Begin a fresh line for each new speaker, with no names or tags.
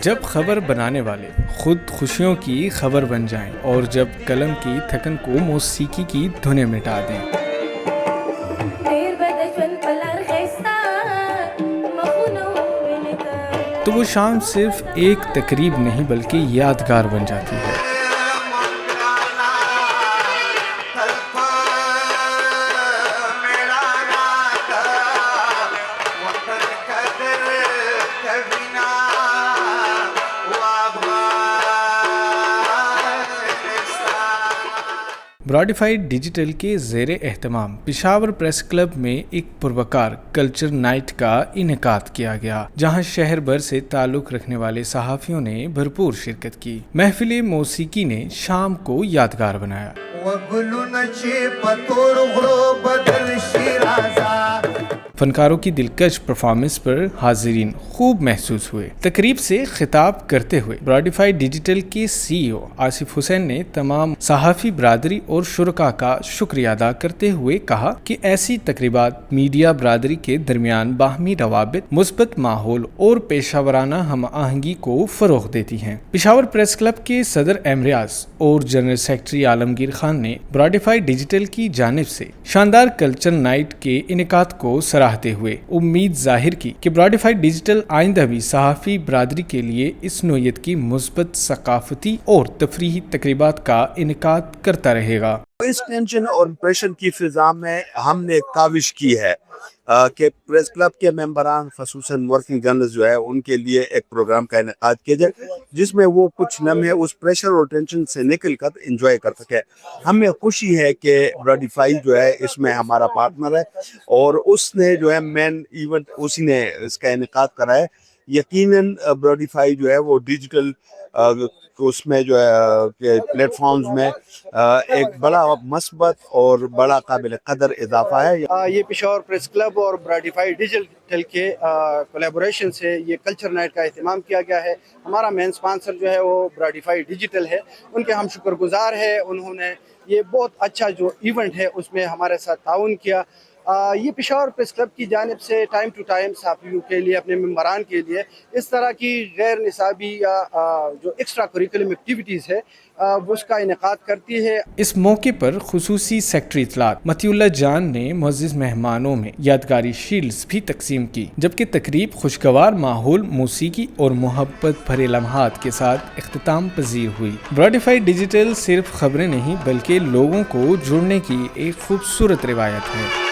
جب خبر بنانے والے خود خوشیوں کی خبر بن جائیں اور جب قلم کی تھکن کو موسیقی کی دھنیں مٹا دیں، تو وہ شام صرف ایک تقریب نہیں بلکہ یادگار بن جاتی ہے۔ براڈیفائیڈ ڈیجیٹل کے زیر اہتمام پشاور پریس کلب میں ایک پروکار کلچر نائٹ کا انعقاد کیا گیا، جہاں شہر بھر سے تعلق رکھنے والے صحافیوں نے بھرپور شرکت کی۔ محفل موسیقی نے شام کو یادگار بنایا۔ فنکاروں کی دلکش پرفارمنس پر حاضرین خوب محسوس ہوئے۔ تقریب سے خطاب کرتے ہوئے براڈیفائیڈ ڈیجیٹل کے سی ای او آصف حسین نے تمام صحافی برادری اور شرکاء کا شکریہ ادا کرتے ہوئے کہا کہ ایسی تقریبات میڈیا برادری کے درمیان باہمی روابط، مثبت ماحول اور پیشہ ورانہ ہم آہنگی کو فروغ دیتی ہیں۔ پشاور پریس کلب کے صدر امریاض اور جنرل سیکرٹری عالمگیر خان نے براڈیفائیڈ ڈیجیٹل کی جانب سے شاندار کلچر نائٹ کے انعقاد کو سراہتے ہوئے امید ظاہر کی کہ براڈیفائیڈ ڈیجیٹل آئندہ بھی صحافی برادری کے لیے اس نوعیت کی مثبت ثقافتی اور تفریحی تقریبات کا انعقاد کرتا رہے گا۔
اس ٹینشن اور پریشر کی فضا میں ہم نے کاوش کی ہے کہ پریس کلب کے ممبران خصوصاً ورکنگ جرنلسٹ جو ہے ان کے لیے ایک پروگرام کا انعقاد کیا جائے جس میں وہ کچھ لمحے اس پریشر اور ٹینشن سے نکل کر انجوائے کر سکے۔ ہمیں خوشی ہے کہ براڈیفائیڈ جو ہے اس میں ہمارا پارٹنر ہے اور اس نے جو ہے مین ایونٹ اسی نے اس کا انعقاد کرا ہے۔ یقیناً براڈیفائیڈ جو ہے وہ ڈیجیٹل اس میں جو ہے پلیٹ فارمز میں ایک بڑا مثبت اور بڑا قابل قدر اضافہ ہے۔
یہ پشاور پریس کلب اور براڈیفائیڈ ڈیجیٹل کے کولیبوریشن سے یہ کلچر نائٹ کا اہتمام کیا گیا ہے۔ ہمارا مین اسپانسر جو ہے وہ براڈیفائیڈ ڈیجیٹل ہے، ان کے ہم شکر گزار ہیں۔ انہوں نے یہ بہت اچھا جو ایونٹ ہے اس میں ہمارے ساتھ تعاون کیا۔ یہ پشاور پریس کلب کی جانب سے ٹائم ٹو ٹائم صحافیوں کے لیے، اپنے ممبران کے لیے اس طرح کی غیر نصابی یا جو ایکسٹرا کریکولم ایکٹیویٹیز ہے اس کا انعقاد کرتی ہے۔
اس موقع پر خصوصی سیکرٹری اطلاعات مطیع اللہ جان نے معزز مہمانوں میں یادگاری شیلڈز بھی تقسیم کی، جبکہ تقریب خوشگوار ماحول، موسیقی اور محبت بھرے لمحات کے ساتھ اختتام پذیر ہوئی۔ براڈیفائیڈ ڈیجیٹل صرف خبریں نہیں بلکہ لوگوں کو جڑنے کی ایک خوبصورت روایت ہے۔